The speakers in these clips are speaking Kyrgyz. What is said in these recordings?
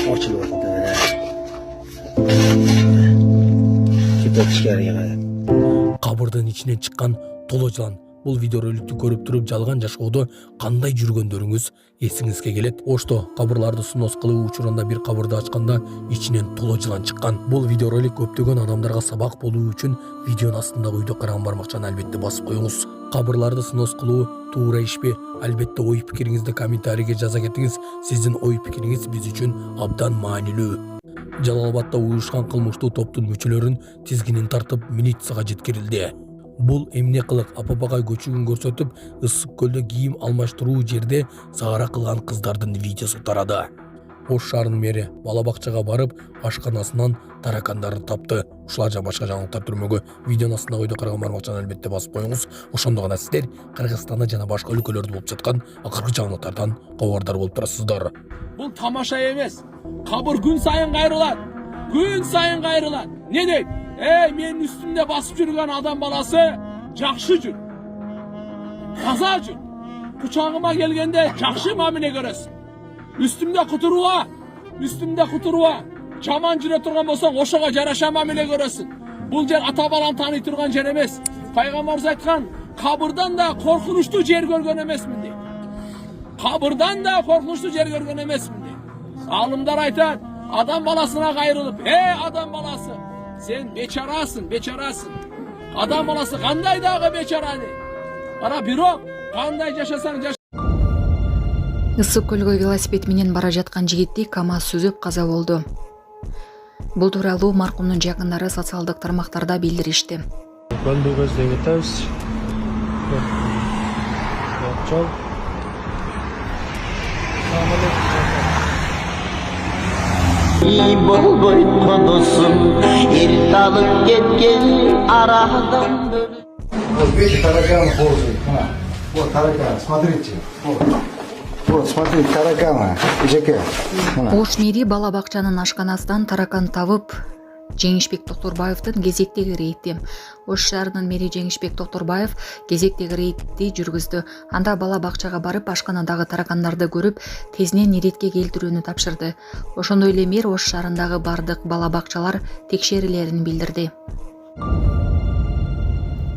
Orçulu oldu böyle. Gitti tişkeriye kadar. Кабырдын ичинен чыккан толо жылан. Бул видео роликти көрүп туруп жалган жашоодо кандай жүргөндөрүңүз эсиңизге келет? Ошто кабырларды сунос кылуу учурунда бир кабырды ачканда ичинен толо жылан чыккан. Бул видео ролик көптөгөн адамдарга сабак болуу үчүн видеонун астындагы үйдө караган бармакчаны албетте басып коюңуз. Кабырларды сунос кылуу туура ишпи? Албетте ой пикириңизди комментарийге жаза кетиңиз. Сиздин ой пикириңиз биз үчүн абдан маанилүү. Жалал-Абадта уюшкан кылмыштуу топтун мүчөлөрүн тизгинин тартып милицияга жеткирилди. Бул эмне кылык апапагай көчүгүн көрсөтүп, ысык көлдө кийим алмаштыруу жерде сагара кылган кыздардын видеосу тарады. Ош шаарынын мэри бала бакчага барып, ашканасынан таракандарды тапты. Ушулар жана башка жаңылыктар түрмөгө видеонун астындагы үйдө караган бармакчаны албетте басып коюңуз. Ошондо гана сиздер Кыргызстанда жана башка өлкөлөрдө болуп жаткан акыркы жаңылыктардан кабардар болуп турасыздар. Бұл тамаша емес. Кабыр күн сайын кайрылат. Күн сайын кайрылат. Не дейт? Мен үстүмдө басып жүргөн адам баласы жакшы жүр. Таза жүр. Кучагыма келгенде жакшы мамиле көрөсүң. Үстүмдө кутуруа. Жаман жүрө турган болсоң, ошого жараша мамиле көрөсүң. Бул жер ата баланы тааный турган жер эмес. Пайгамбарыбыз айткан, кабырдан да коркунучтуу жер көргөн эмесмин дейт. Кабырдан да коркунучтуу жер көргөн эмесмин дейт. Алымдар айтат, адам баласына кайрылып, адам баласы, сен бечарасың. Адам баласы кандай дагы бечара дейт. Ара бирок кандай жашасаң жаша. Ысык көлгө велосипед менен бара жаткан жигитти КАМАЗ сүзүп каза болду. Бул тууралуу маркумдун жакындары социалдык тармактарда билдиришти. Көлдү көздөй кетебиз. Жол. Болбой кодосум, эрт алып кеткен арадан бөлүп. Вот видите, тараканы ползают. Вот тараканы, смотрите. Вот, смотрите, тараканы. Жеке. Ош мэри бала бакчанын ашканасынан таракан табып, Жеңишбек Токторбаевдин кезектеги рейди. Ош шаарынын мэри Жеңишбек Токторбаев кезектеги рейдти жүргүздү. Анда бала бакчага барып, ашканадагы таракандарды көрүп, тезинен иретке келтирүүнү тапшырды. Ошондой эле мэр Ош шаарындагы бардык бала бакчалар текшерилерин билдирди.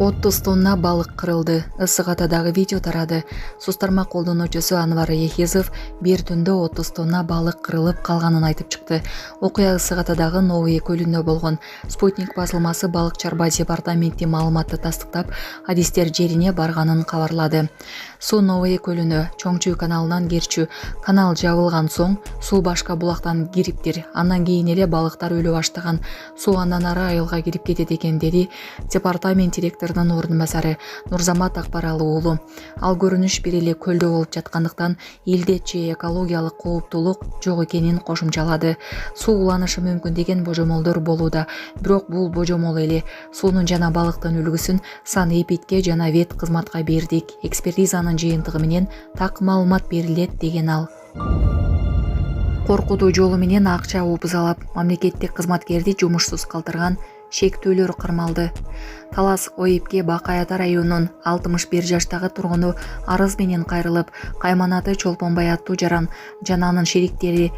30 тонна балык кырылды. Ысык Атадагы видео тарады. Соц тармак колдонуучусу Анвар Ехизов бир түндө 30 тонна балык кырылып калганын айтып чыкты. Окуя Ысык Атадагы Новые көлүндө болгон. Спутник басылмасы балыкчарба департаменти маалыматты тастыктап, адистер жерине барганын кабарлады. Суу Новые көлүнө Чоңчу каналынан кирчү. Канал жабылган соң суу башка булактан кириптир. Андан кийин эле балыктар өлүп баштаган. Суу андан ары айылга кирип кетет экен деди департамент директорунун орун басары Нурзамат Акбаралы уулу. Ал көрүнүш бир эле көлдө болуп жаткандыктан илдет же экологиялык кооптуулук жок экенин кошумчалады. Суу уланышы мүмкүн деген божомолдор болууда. Бирок бул божомол эле. Суунун жана балыктын үлгүсүн санэпидке жана вет кызматка бердик. Экспертизанын жыйынтыгы менен так маалымат берилет деген ал. Коркутуу жолу менен акча убузалап, мамлекеттик кызматкерди жумушсуз калтырган шектөөлөр кармалды. Талас ОИПке Бакай Ата районунун 61 жаштагы тургуну арыз менен кайрылып, Кайманаты Чолпонбай аттуу жаран жана анын шериктери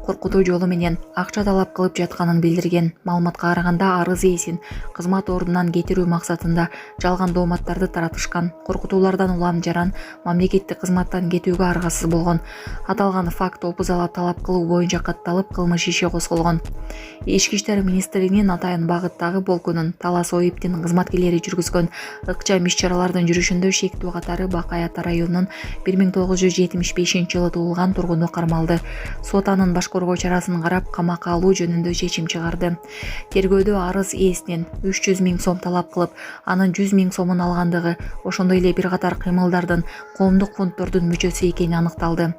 коркутуу жолу менен акча талап кылып жатканын билдирген. Маалыматка караганда арыз ээсин кызмат ордунан кетирүү максатында жалган дооматтарды таратышкан. Коркутуулардан улам жаран мамлекеттик кызматтан кетүүгө аргасыз болгон. Аталган факт опузалап талап кылуу боюнча катталып, кылмыш иши козголгон. Ички иштер министрлигинин Атайын багыттагы полкунун Талас ОИПтин кызматкерлери жүргүзгөн ыкчам иш-чаралардын жүрүшүндө шектүү катары Бакай Ата районунун 1975-жылы туулган тургуну кармалды. Сот анын башкаруу чарасын карап, камакка алуу жөнүндө чечим чыгарды. Тергөөдө арыз ээсинен 300 000 сом талап кылып, анын 100 000 сомун алгандыгы, ошондой эле бир катар кыймылдардын коомдук фонддордун мүчөсү экени аныкталды.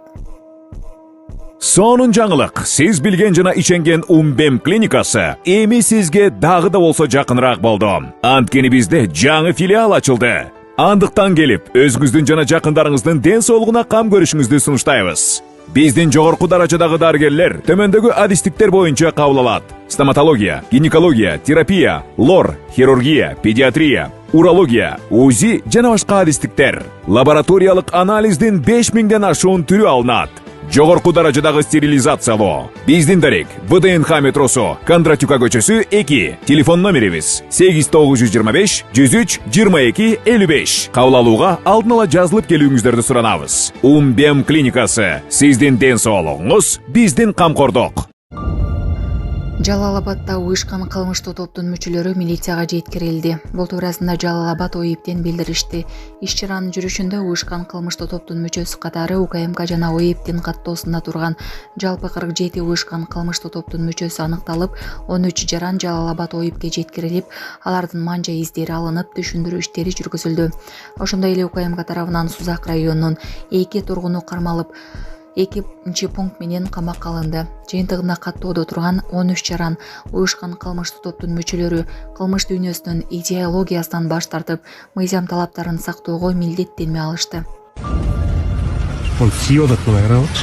Сонун жаңылык. Сиз билген жана ишенген Умбем клиникасы эми сизге дагы да болсо жакыныраак болду. Анткени бизде жаңы филиал ачылды. Андыктан келип, өзүңүздүн жана жакындарыңыздын ден соолугуна кам көрүшүңүздү сунуштайбыз. Биздин жогорку даражадагы дарыгерлер төмөндөгү адистиктер боюнча кабыл алат. Стоматология, гинекология, терапия, лор, хирургия, педиатрия, урология, УЗИ жана башка адистиктер. Лабораториялык анализдин 5000ден ашуун түрү алынат. жогорку даражадагы стерилизациялоо. Биздин дарек ВДНХ метросу, Кондратюка көчөсү 2. Телефон номерибиз 8925 103 22 55. Кабыл алууга алдын ала жазылып келүүңүздөрдү суранабыз. Умбем клиникасы. Сиздин ден соолугуңуз, биздин камкордук. Жалал-Абадта уюшкан кылмыштуу топтун мүчөлөрү милицияга жеткирилди. Бул туурасында Жалал-Абад ОИБтен билдиришти. Иш-чаранын жүрүшүндө уюшкан кылмыштуу топтун мүчөсү катары УКМК жана ОИБтин каттоосунда турган жалпы 47 уюшкан кылмыштуу топтун мүчөсү аныкталып, 13 жаран Жалал-Абад ОИБке жеткирилип, алардын манжа издери алынып, түшүндүрүү иштери жүргүзүлдү. Ошондой эле УКМК тарабынан Сузак районунун 2 тургуну кармалып, 2 пункт менен камакка алынды. Жыйынтыгында каттоодо турган 13 жаран уюшкан кылмыштуу топтун мүчөлөрү кылмыш дүйнөсүнүн идеологиясынан баш тартып, мыйзам талаптарын сактоого милдеттенме алышты. Он съедат, наверное, вот.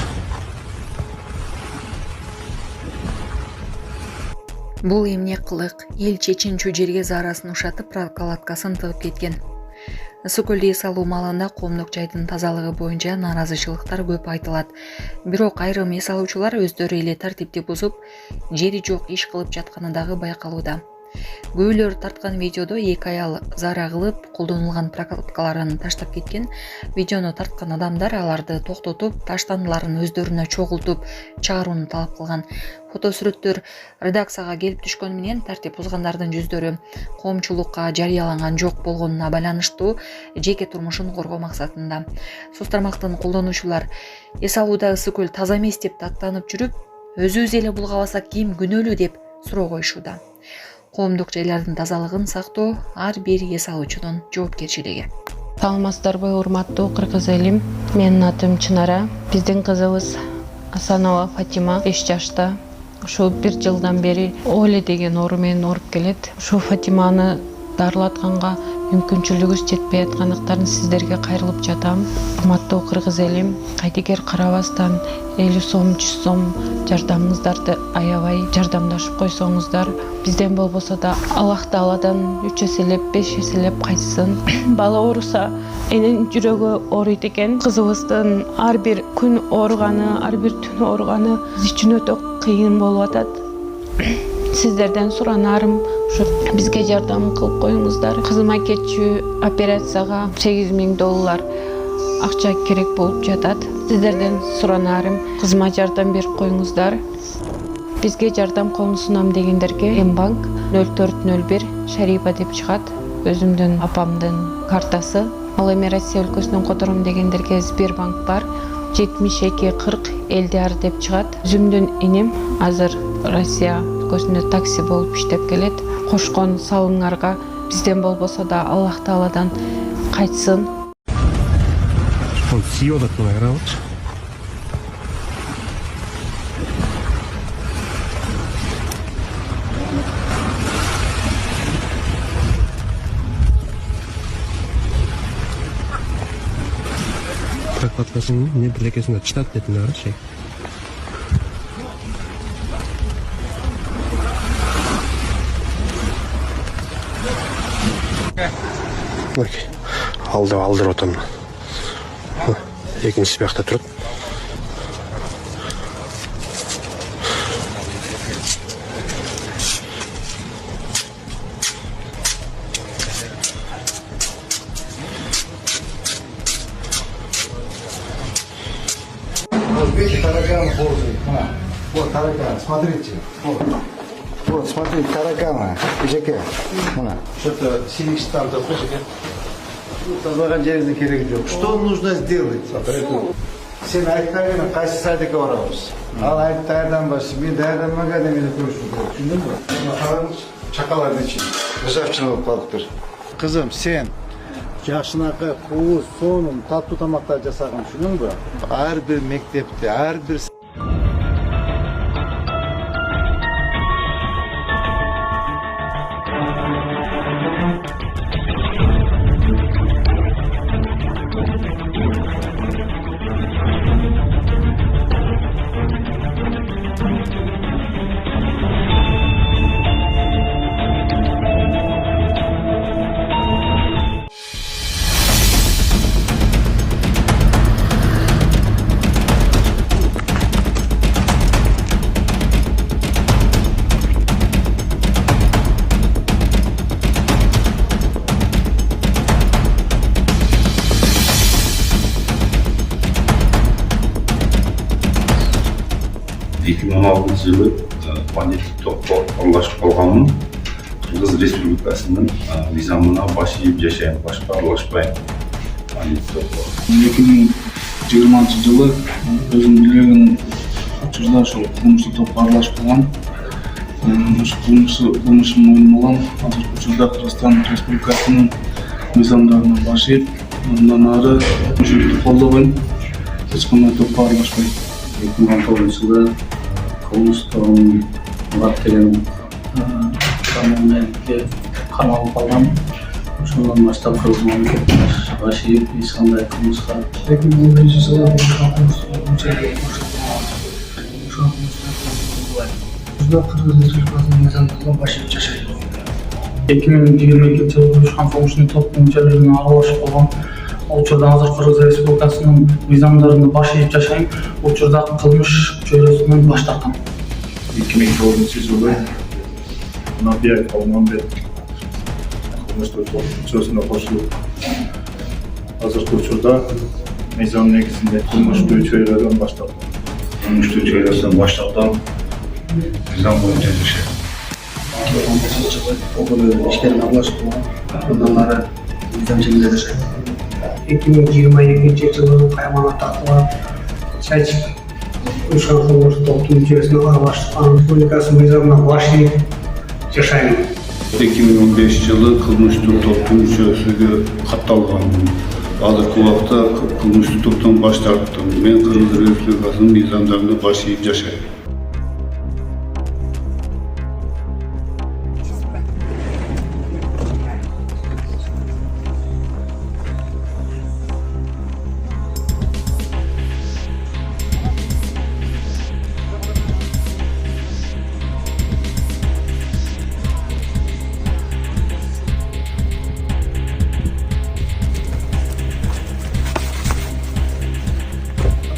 Бул эмне кылык? Эл чечинчүү жерге заарасын ушатып, прокладкасын тыгып кеткен. Суу көлдү эс алуу маалында коомдук жайдын тазалыгы боюнча нааразычылыктар көп айтылат. Бирок айрым эс алуучулар өздөрү эле тартипти бузуп, жери жок иш кылып жатканы дагы байкалууда. Күбөлөр тарткан видеодо 2 аял заара кылып, колдонулган прокладкаларын таштап кеткен. Видеону тарткан адамдар аларды токтотуп, таштандыларын өздөрүнө чогултуп чыгарууну талап кылган. Фотосүрөттөр редакцияга келип түшкөнү менен тартип бузгандардын жүздөрү коомчулукка жарыяланган жок болгонуна байланыштуу жеке турмушун коргоо максатында. Соц тармактын колдонуучулар эс алуудагы суу көл таза эмес деп даттанып жүрүп, өзүбүз эле булгабасак ким күнөөлүү деп суроо коюшууда. Коомдук жайлардын тазалыгын сактоо ар бир эс алуучунун жоопкерчилиги. Саламатсыздарбы, урматтуу кыргыз элим. Менин атым Чынара. Биздин кызыбыз Асанова Фатима 5 жашта. Ушу 1 жылдан бери Оле деген оору менен ооруп келет. Ушу Фатиманы дарылатканга мүмкүнчүлүгүбүз жетпей аткандыктан сиздерге кайрылып жатам. Урматтуу кыргыз элим, кайтекер карабастан 50 сом, 100 сом жардамыңыздарды аябай жардамдашып койсоңуздар, бизден болбосо да Аллах Тааладан 3 эселеп, 5 эселеп кайтсын. Бала ооруса энин жүрөгү ооруйт экен. Кызыбыздын ар бир күн ооруганы, ар бир түн ооруганы биз үчүн өтө кыйын болуп атат. Сиздерден суранарым, ушу бизге жардам кылып коюңуздар. Кызыма кетчү операцияга $8,000 акча керек болуп жатат. Сиздерден суранарым, кызыма жардам берип коюңуздар. Бизге жардам колун сунам дегендерге Мбанк 0401 Шарипа деп чыгат. Өзүмдүн апамдын картасы. Ал эми Россия өлкөсүнөн котором дегендерге Сбербанк бар. 7240 Элдиар деп чыгат. Өзүмдүн иним азыр Россия өлкөсүндө такси болуп иштеп келет. Кошкон салыңарга бизден болбосо да Аллах Тааладан кайтсын. Он съедат, наверное, вот. Прокладкасын не билекесине чытат дедим, ше. Алдырып атам. Экинчи биякта турат. Вот видите, тараканы ползают. Вот тараканы, смотрите. Вот, смотрите, тараканы. Жеке. Что-то синих-там такой жеке. Тазалаған жерде керек жоқ. Что нужно сделать? Сен айттайын қайсы садикке барамыз. Ал айттайдан басы мен даярданмаған немене көрсін керек. Түсіндің бе? Қараңыз, чақалардың ішінде. Ржавчина болып қалдықтыр. Қызым, сен жашынақы қуыз, соным, тату тамақтар жасаған түсіндің бе? Әрбір мектепте, әрбір 2016-жылы бандиттик топко аралашып калганмын. Кыргыз Республикасынын мыйзамына баш ийип жашайм, башка аралашпайм. Бандиттик топко 2020-жылы өзүм билген учурда ошол кылмыштык топко аралашып калгам. Ошол кылмышым мойнумалган. Азыркы учурда Кыргызстан Республикасынын мыйзамдарына баш ийип, андан ары ушинтип колдобойм. Эч кандай топко аралашпайм. 2016-жылы кылмыштын Мурат деген камерге камалып калгам. Ошондон баштап кыргыз мамлекетине баш ийип, эч кандай кылмышка 2011-жылы Кыргыз Республикасынын мыйзамдарына баш ийип жашайм. 2022-жылы ушкан согуштун топтун мүчөлөрүнө аралашып калгам. Учурда азыр Кыргыз Республикасынын мыйзамдарына баш ийип жашайм. Учурда кылмыш чөйрөсүнөн баш тарткам. 2009-жылы Набиев Алмамбет кылмыштык чөйрөсүнө кошулуп, азыркы учурда мыйзам негизинде кылмыштуу чөйрөдөн баштап, мыйзам боюнча жашайм. Иштерине аралашып калгам. Андан ары мыйзам чегинде жашайм. 2022-жылы Кайман Атакова Чайчик ушкан кылмыштык топтун мүчөсүнө аралашкан республикасынын мыйзамына баш ийип жашайм. 2015-жылы кылмыштык топтун мүчөсүгө катталганмын. Азыркы убакта кылмыштык топтон баш тарттым. Мен Кыргыз Республикасынын мыйзамдарына баш ийип жашайм.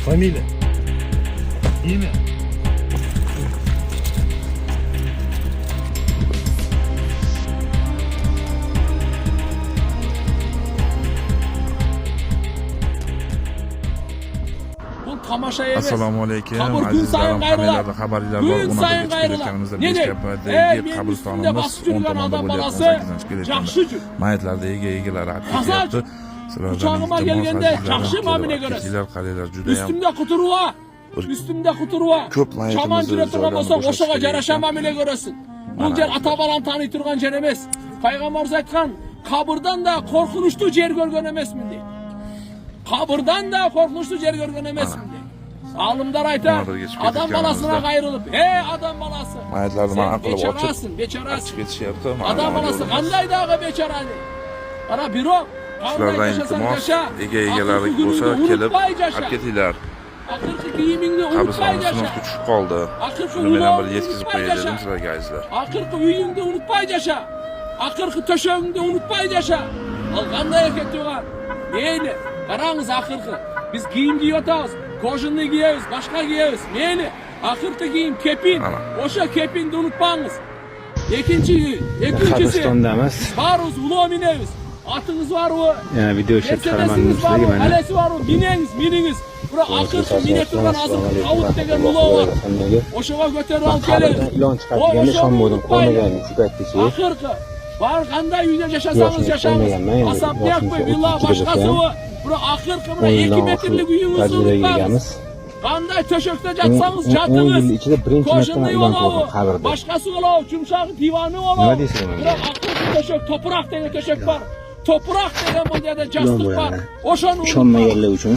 Фамилия? Имя? Бул тамаша эмес. Assalomu alaykum. Qabr kun Azizlarim, sayin qayriladi. hammalarda xabarlar bor. Kun sayin qayriladi. Nega? Qabristonimiz 10 tomonda bo'lyapti. 8-chi Yaxshi uchun. Mayitlarda egalari olib Hazar ketyapti. Uçağıma gelgende yaxshi muomala ko'rasiz. Qaranglar, juda ham Üstümde kuturuva. Üstümde kuturuva. Ko'p mayitimiz Chaman jura turgan joylarni bo'lsa, bo'shatib o'shaga ketyapti. yarasha muomala ko'rasiz. Bu yer ata-bolam taniy turgan yer emas. Payg'ambarimiz aytgan, qabrdan da qo'rqinchli yer ko'rgan emasman deydi. Qabrdan da qo'rqinchli yer ko'rgan emasman deydi. Olimlar aytadi, odam balasına qayrilib, "Ey odam balasi, mayitlarni man aqlib ochib bechorasin. ketishyapti. Odam balasi qanday dag'i bechorani? Qara, biro Sizlardan iltimos, egalari bo'lsa kelib olib ketinglar. Oxirgi kiyimingni unutmay Qabristonimiz yasha. tushib qoldi. Shuni men ham bir yetkazib qo'yay dedim sizlarga azizlar. Oxirgi uyingni unutmay yasha. Oxirgi to'shagingni unutmay yasha. Al qanday ekan tug'an? Meyli, qarangiz oxirgi. Biz kiyim kiyotamiz, kojinni kiyamiz, boshqa kiyamiz. Meyli, oxirgi kiyim kepin. O'sha kepinni unutmangiz. Ikkinchisi Qabristonda emas. Baruz ulov minamiz. Atınız var mı? Yani video işlep çıkarmanın sizlegi bana. Alesi var mı? Mineniz. Bura akırkı mine turgan azır kavut degen ulov var. Oşağa götürüp alıp geliriz. İlan çıkarttıganda şan boydum koymagan şikayet etişi. Akırkı. Var qanday uyda yaşasanız yaşayınız. Asap yakmay, villa başkası var. Bura akırkı, bura 2 metrlik uyunuzu unutmayınız. Qanday to'shakda jatsangiz jatыңыз. 10 yil ichida birinchi marta ilan ko'rdim qabrda. Boshqasi olov, chumshog'i divani olov. Nima deysiz? Biroq aqlli to'shak, to'proq degan to'shak bor. To'proq degan bu yerda jasliq bor. O'shani ishonmaganlar uchun